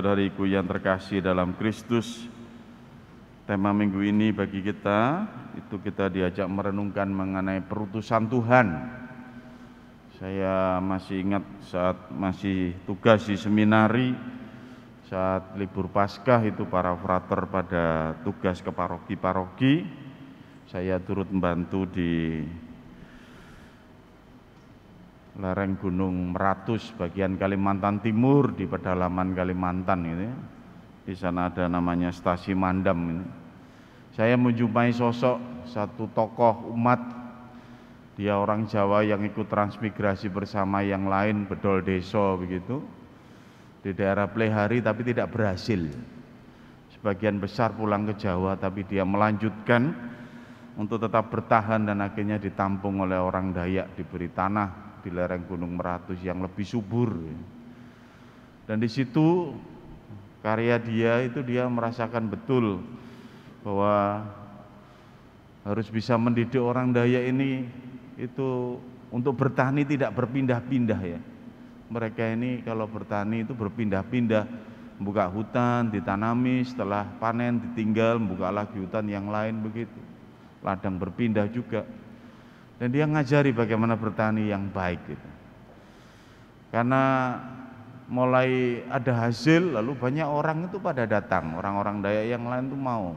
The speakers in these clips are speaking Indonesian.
saudara-saudariku yang terkasih dalam Kristus, tema minggu ini bagi kita, itu kita diajak merenungkan mengenai perutusan Tuhan. Saya masih ingat saat masih tugas di seminari, saat libur Paskah itu para frater pada tugas ke paroki-paroki, saya turut membantu di lereng Gunung Meratus bagian Kalimantan Timur, di pedalaman Kalimantan ini. Di sana ada namanya Stasi Mandam ini. Saya menjumpai sosok satu tokoh umat, dia orang Jawa yang ikut transmigrasi bersama yang lain, bedol deso begitu, di daerah Plehari, tapi tidak berhasil. Sebagian besar pulang ke Jawa, tapi dia melanjutkan untuk tetap bertahan dan akhirnya ditampung oleh orang Dayak, diberi tanah di lereng Gunung Meratus yang lebih subur. Dan di situ karya dia itu, dia merasakan betul bahwa harus bisa mendidik orang Dayak ini itu untuk bertani tidak berpindah-pindah ya. Mereka ini kalau bertani itu berpindah-pindah, membuka hutan, ditanami, setelah panen ditinggal, membuka lagi hutan yang lain begitu. Ladang berpindah juga. Dan dia ngajari bagaimana bertani yang baik gitu. Karena mulai ada hasil, lalu banyak orang itu pada datang, orang-orang Dayak yang lain itu mau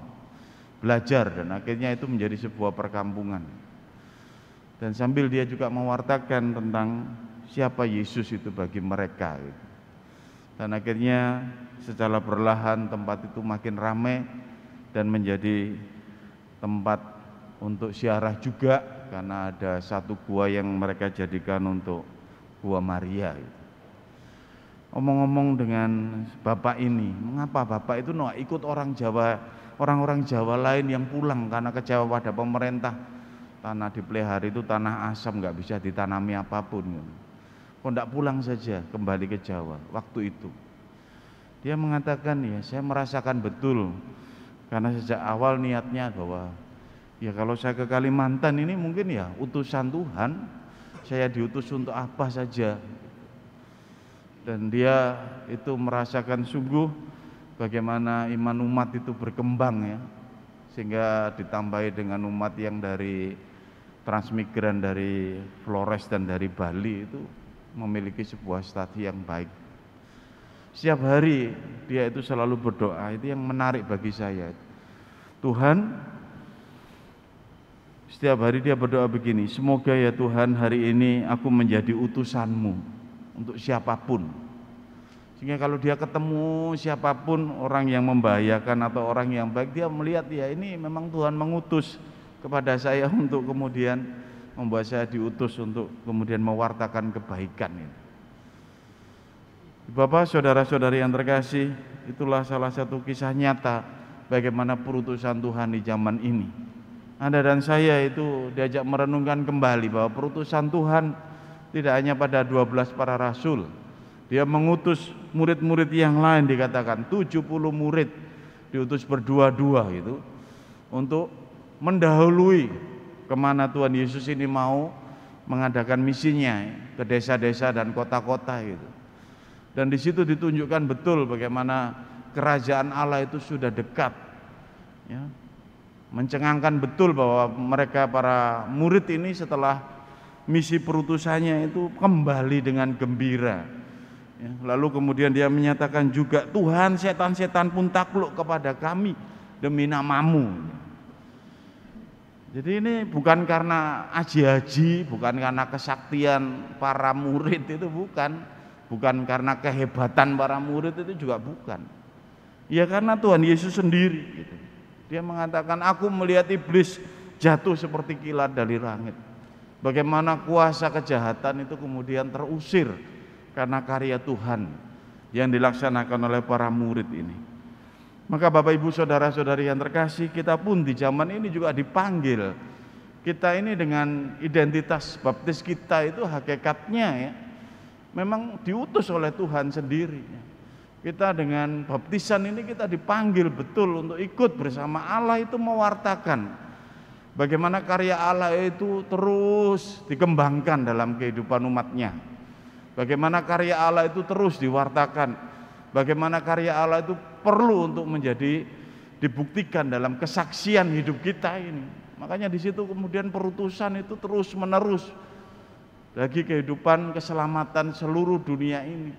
belajar, dan akhirnya itu menjadi sebuah perkampungan. Dan sambil dia juga mewartakan tentang siapa Yesus itu bagi mereka gitu. Dan akhirnya secara perlahan tempat itu makin ramai dan menjadi tempat untuk ziarah juga, karena ada satu gua yang mereka jadikan untuk Gua Maria gitu. Omong-omong dengan bapak ini, mengapa bapak itu ikut orang-orang Jawa lain yang pulang karena kecewa pada pemerintah. Tanah di Plehari itu tanah asam, nggak bisa ditanami apapun gitu. Kok enggak pulang saja kembali ke Jawa waktu itu? Dia mengatakan, ya saya merasakan betul, karena sejak awal niatnya bahwa ya kalau saya ke Kalimantan ini mungkin ya utusan Tuhan, saya diutus untuk apa saja. Dan dia itu merasakan sungguh bagaimana iman umat itu berkembang ya, sehingga ditambahi dengan umat yang dari transmigran dari Flores dan dari Bali itu memiliki sebuah studi yang baik. Setiap hari dia itu selalu berdoa, itu yang menarik bagi saya. Tuhan, setiap hari dia berdoa begini, semoga ya Tuhan hari ini aku menjadi utusan-Mu untuk siapapun. Sehingga kalau dia ketemu siapapun, orang yang membahayakan atau orang yang baik, dia melihat ya ini memang Tuhan mengutus kepada saya untuk kemudian membuat saya diutus untuk kemudian mewartakan kebaikan ini. Bapak, saudara-saudari yang terkasih, itulah salah satu kisah nyata bagaimana perutusan Tuhan di zaman ini. Anda dan saya itu diajak merenungkan kembali bahwa perutusan Tuhan tidak hanya pada 12 para rasul. Dia mengutus murid-murid yang lain, dikatakan 70 murid diutus berdua-dua itu untuk mendahului kemana Tuhan Yesus ini mau mengadakan misinya, ke desa-desa dan kota-kota gitu. Dan di situ ditunjukkan betul bagaimana kerajaan Allah itu sudah dekat ya. Mencengangkan betul bahwa mereka para murid ini setelah misi perutusannya itu kembali dengan gembira ya. Lalu kemudian dia menyatakan juga, Tuhan, setan-setan pun takluk kepada kami demi nama-Mu. Jadi ini bukan karena aji-aji, bukan karena kesaktian para murid itu, bukan karena kehebatan para murid itu juga bukan. Ya karena Tuhan Yesus sendiri gitu. Dia mengatakan, aku melihat iblis jatuh seperti kilat dari langit. Bagaimana kuasa kejahatan itu kemudian terusir karena karya Tuhan yang dilaksanakan oleh para murid ini. Maka Bapak Ibu saudara-saudari yang terkasih, kita pun di zaman ini juga dipanggil. Kita ini dengan identitas baptis kita itu hakikatnya ya, memang diutus oleh Tuhan sendiri. Kita dengan baptisan ini kita dipanggil betul untuk ikut bersama Allah itu mewartakan bagaimana karya Allah itu terus dikembangkan dalam kehidupan umatnya. Bagaimana karya Allah itu terus diwartakan. bagaimana karya Allah itu perlu untuk menjadi dibuktikan dalam kesaksian hidup kita ini. Makanya di situ kemudian perutusan itu terus menerus bagi kehidupan keselamatan seluruh dunia ini.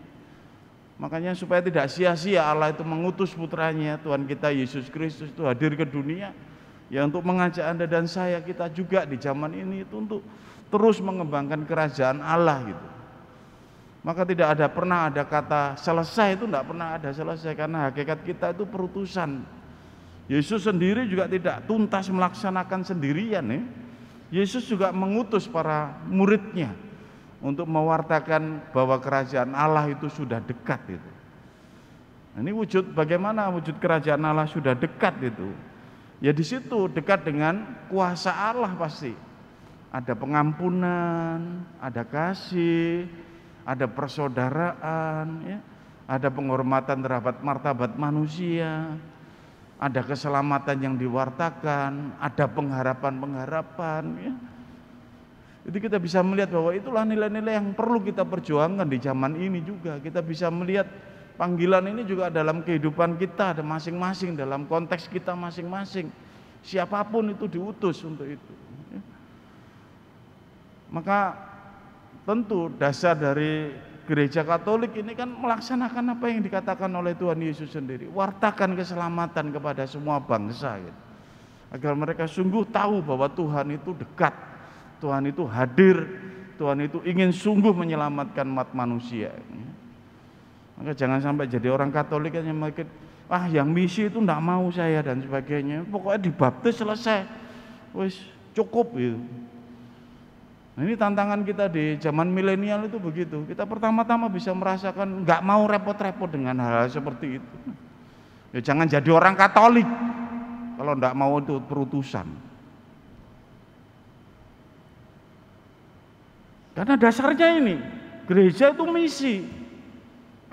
Makanya supaya tidak sia-sia Allah itu mengutus putranya Tuhan kita Yesus Kristus itu hadir ke dunia, ya untuk mengajak Anda dan saya, kita juga di zaman ini itu untuk terus mengembangkan kerajaan Allah gitu. Maka tidak pernah ada kata selesai, itu tidak pernah ada selesai, karena hakikat kita itu perutusan. Yesus sendiri juga tidak tuntas melaksanakan sendirian ya. Yesus juga mengutus para muridnya untuk mewartakan bahwa kerajaan Allah itu sudah dekat itu. Ini wujud, bagaimana wujud kerajaan Allah sudah dekat itu? Ya di situ dekat dengan kuasa Allah pasti. Ada pengampunan, ada kasih, ada persaudaraan, ya, ada penghormatan terhadap martabat manusia, ada keselamatan yang diwartakan, ada pengharapan-pengharapan. Ya. Jadi kita bisa melihat bahwa itulah nilai-nilai yang perlu kita perjuangkan di zaman ini juga. Kita bisa melihat panggilan ini juga dalam kehidupan kita, ada masing-masing, dalam konteks kita masing-masing. Siapapun itu diutus untuk itu. Ya. Maka tentu dasar dari gereja Katolik ini kan melaksanakan apa yang dikatakan oleh Tuhan Yesus sendiri, wartakan keselamatan kepada semua bangsa gitu. Agar mereka sungguh tahu bahwa Tuhan itu dekat, Tuhan itu hadir, Tuhan itu ingin sungguh menyelamatkan umat manusia. Maka jangan sampai jadi orang Katolik yang mikir, yang misi itu enggak mau saya dan sebagainya, pokoknya dibaptis selesai, wis cukup gitu. Nah, ini tantangan kita di zaman milenial itu begitu. Kita pertama-tama bisa merasakan nggak mau repot-repot dengan hal-hal seperti itu. Ya jangan jadi orang Katolik kalau nggak mau itu perutusan. Karena dasarnya ini, gereja itu misi,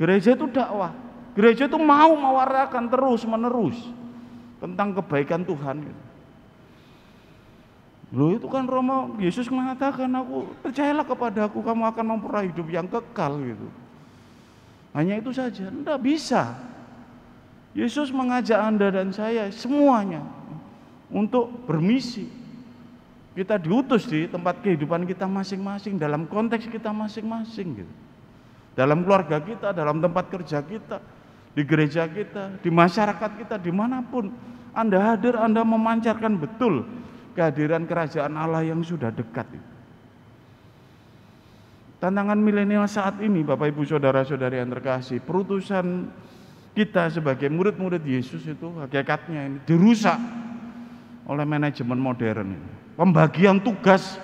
gereja itu dakwah, gereja itu mau mewartakan terus-menerus tentang kebaikan Tuhan. Loh itu kan Romo, Yesus mengatakan, aku percayalah kepadaku, kamu akan memperoleh hidup yang kekal gitu. Hanya itu saja, enggak bisa. Yesus mengajak Anda dan saya semuanya untuk bermisi. Kita diutus di tempat kehidupan kita masing-masing, dalam konteks kita masing-masing gitu. Dalam keluarga kita, dalam tempat kerja kita, di gereja kita, di masyarakat kita, dimanapun Anda hadir, Anda memancarkan betul kehadiran kerajaan Allah yang sudah dekat. Tantangan milenial saat ini, Bapak Ibu Saudara-saudari yang terkasih, perutusan kita sebagai murid-murid Yesus itu hakikatnya ini dirusak oleh manajemen modern ini. Pembagian tugas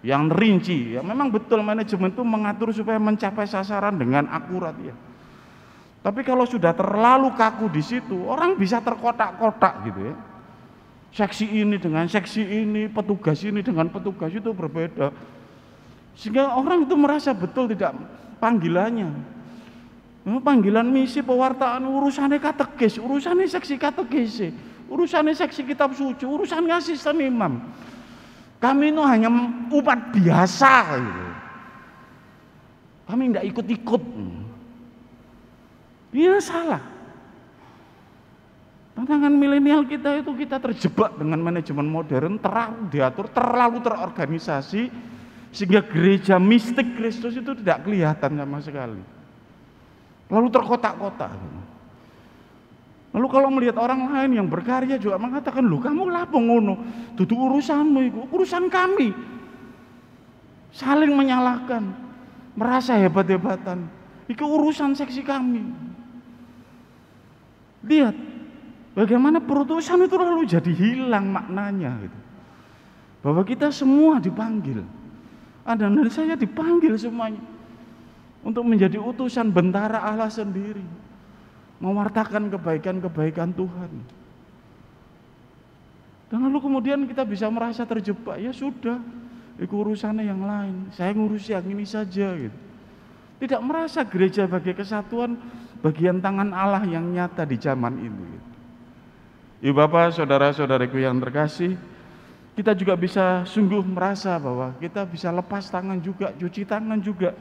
yang rinci, ya memang betul manajemen itu mengatur supaya mencapai sasaran dengan akurat ya. Tapi kalau sudah terlalu kaku di situ, orang bisa terkotak-kotak gitu ya. Seksi ini dengan seksi ini, petugas ini dengan petugas itu berbeda. Sehingga orang itu merasa betul tidak panggilannya. Panggilan misi pewartaan urusannya katekis, urusannya seksi katekis, urusannya seksi kitab suci, urusannya asisten imam. Kami itu hanya umat biasa gitu. Kami tidak ikut-ikut. Iya salah. Tantangan milenial kita itu kita terjebak dengan manajemen modern, terlalu diatur, terlalu terorganisasi, sehingga gereja mistik Kristus itu tidak kelihatan sama sekali. Lalu terkotak-kotak. Lalu kalau melihat orang lain yang berkarya juga mengatakan, "Loh, kamu lapo ngono? Dudu urusanmu itu, urusan kami." Saling menyalahkan, merasa hebat-hebatan. Itu urusan seksi kami. Lihat bagaimana perutusan itu lalu jadi hilang maknanya gitu. Bahwa kita semua dipanggil. Anda dan saya dipanggil semuanya untuk menjadi utusan bentara Allah sendiri, mewartakan kebaikan-kebaikan Tuhan. Dan lalu kemudian kita bisa merasa terjebak, ya sudah, itu urusannya yang lain, saya ngurus yang ini saja gitu. Tidak merasa gereja sebagai kesatuan bagian tangan Allah yang nyata di zaman ini gitu. Ibu Bapak, saudara-saudariku yang terkasih, kita juga bisa sungguh merasa bahwa kita bisa lepas tangan juga, cuci tangan juga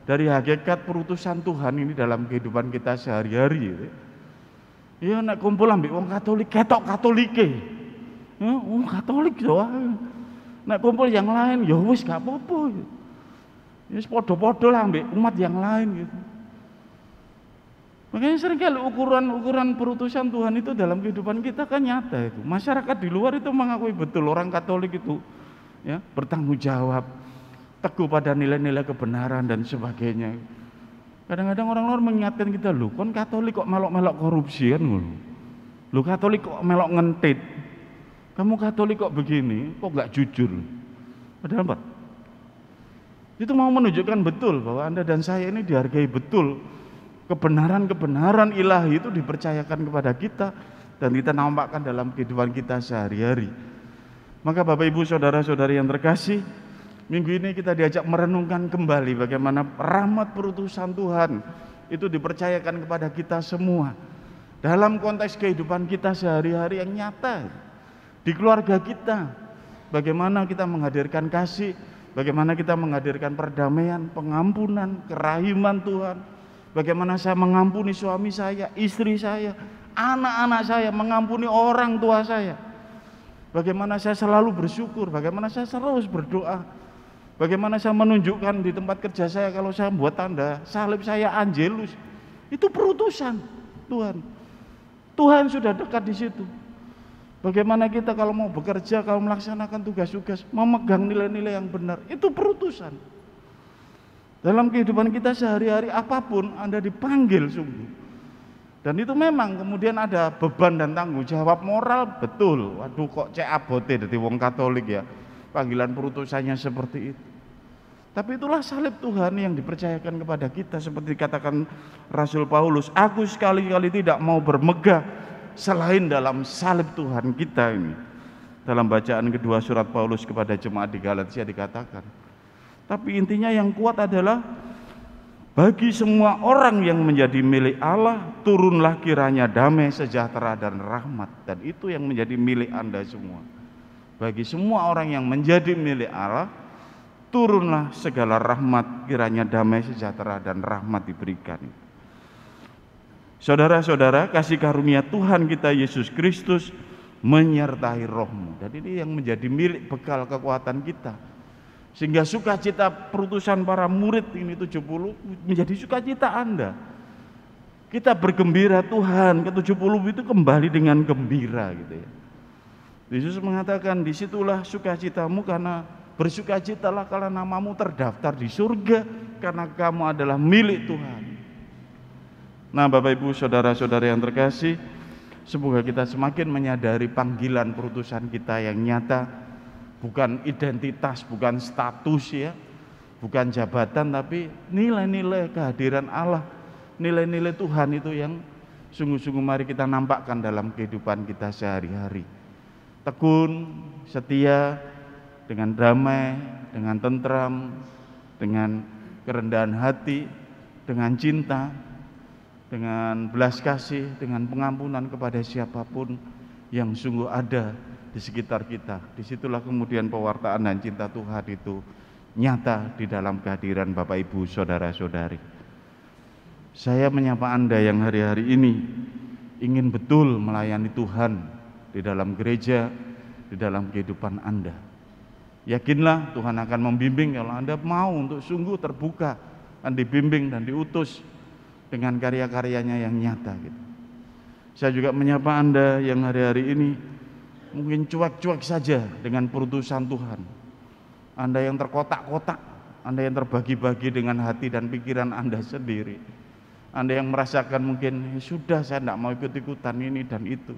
dari hakikat perutusan Tuhan ini dalam kehidupan kita sehari-hari. Ya nek kumpul ambek wong Katolik ketok Katolike. Ya, Katolik doa. Nek kumpul yang lain ya wis gak apa-apa. Ya padha-padha lah ambek umat yang lain gitu. Makanya seringkali ukuran perutusan Tuhan itu dalam kehidupan kita kan nyata itu. Masyarakat di luar itu mengakui betul orang Katolik itu ya bertanggung jawab, teguh pada nilai-nilai kebenaran dan sebagainya. Kadang-kadang orang luar mengingatkan kita, loh kon Katolik kok melok-melok korupsi kan ngono. Loh Katolik kok melok ngentit. Kamu Katolik kok begini, kok nggak jujur. Padahal Pak, itu mau menunjukkan betul bahwa Anda dan saya ini dihargai betul. Kebenaran-kebenaran ilahi itu dipercayakan kepada kita dan kita nampakkan dalam kehidupan kita sehari-hari. Maka Bapak Ibu Saudara-saudari yang terkasih, minggu ini kita diajak merenungkan kembali bagaimana rahmat perutusan Tuhan itu dipercayakan kepada kita semua dalam konteks kehidupan kita sehari-hari yang nyata di keluarga kita. Bagaimana kita menghadirkan kasih, bagaimana kita menghadirkan perdamaian, pengampunan, kerahiman Tuhan. Bagaimana saya mengampuni suami saya, istri saya, anak-anak saya, mengampuni orang tua saya. Bagaimana saya selalu bersyukur, bagaimana saya selalu berdoa. Bagaimana saya menunjukkan di tempat kerja saya kalau saya buat tanda salib saya Angelus. Itu perutusan Tuhan. Tuhan sudah dekat di situ. Bagaimana kita kalau mau bekerja, kalau melaksanakan tugas-tugas, memegang nilai-nilai yang benar, itu perutusan. Dalam kehidupan kita sehari-hari apapun Anda dipanggil sungguh. Dan itu memang kemudian ada beban dan tanggung jawab moral, betul. Waduh kok cek abote dadi wong Katolik ya. Panggilan perutusannya seperti itu. Tapi itulah salib Tuhan yang dipercayakan kepada kita seperti dikatakan Rasul Paulus, aku sekali-kali tidak mau bermegah selain dalam salib Tuhan kita ini. Dalam bacaan kedua surat Paulus kepada jemaat di Galatia dikatakan. Tapi intinya yang kuat adalah bagi semua orang yang menjadi milik Allah, turunlah kiranya damai, sejahtera dan rahmat. Dan itu yang menjadi milik Anda semua. Bagi semua orang yang menjadi milik Allah, turunlah segala rahmat, kiranya damai, sejahtera dan rahmat diberikan. Saudara-saudara, kasih karunia Tuhan kita Yesus Kristus menyertai rohmu. Dan ini yang menjadi milik bekal kekuatan kita. Sehingga sukacita perutusan para murid ini 70 menjadi sukacita Anda. Kita bergembira Tuhan ke-70 itu kembali dengan gembira gitu ya. Yesus mengatakan disitulah sukacitamu karena bersukacitalah karena namamu terdaftar di surga karena kamu adalah milik Tuhan. Nah Bapak Ibu Saudara-saudara yang terkasih, semoga kita semakin menyadari panggilan perutusan kita yang nyata. Bukan identitas, bukan status ya, bukan jabatan, tapi nilai-nilai kehadiran Allah, nilai-nilai Tuhan itu yang sungguh-sungguh mari kita nampakkan dalam kehidupan kita sehari-hari. Tekun, setia, dengan damai, dengan tentram, dengan kerendahan hati, dengan cinta, dengan belas kasih, dengan pengampunan kepada siapapun yang sungguh ada di sekitar kita. Disitulah kemudian pewartaan dan cinta Tuhan itu nyata di dalam kehadiran Bapak Ibu Saudara-saudari. Saya menyapa Anda yang hari-hari ini ingin betul melayani Tuhan di dalam gereja, di dalam kehidupan Anda. Yakinlah Tuhan akan membimbing kalau Anda mau untuk sungguh terbuka dan dibimbing dan diutus dengan karya-karyanya yang nyata gitu. Saya juga menyapa Anda yang hari-hari ini mungkin cuek-cuek saja dengan perutusan Tuhan. Anda yang terkotak-kotak, Anda yang terbagi-bagi dengan hati dan pikiran Anda sendiri. Anda yang merasakan mungkin sudah saya tidak mau ikut-ikutan ini dan itu.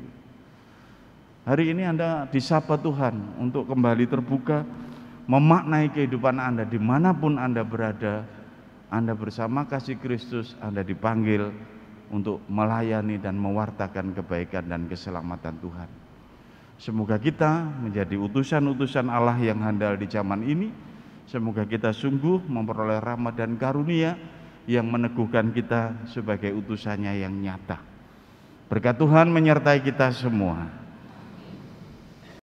Hari ini Anda disapa Tuhan untuk kembali terbuka, memaknai kehidupan Anda dimanapun Anda berada. Anda bersama kasih Kristus, Anda dipanggil untuk melayani dan mewartakan kebaikan dan keselamatan Tuhan. Semoga kita menjadi utusan-utusan Allah yang handal di zaman ini. Semoga kita sungguh memperoleh rahmat dan karunia yang meneguhkan kita sebagai utusannya yang nyata. Berkat Tuhan menyertai kita semua.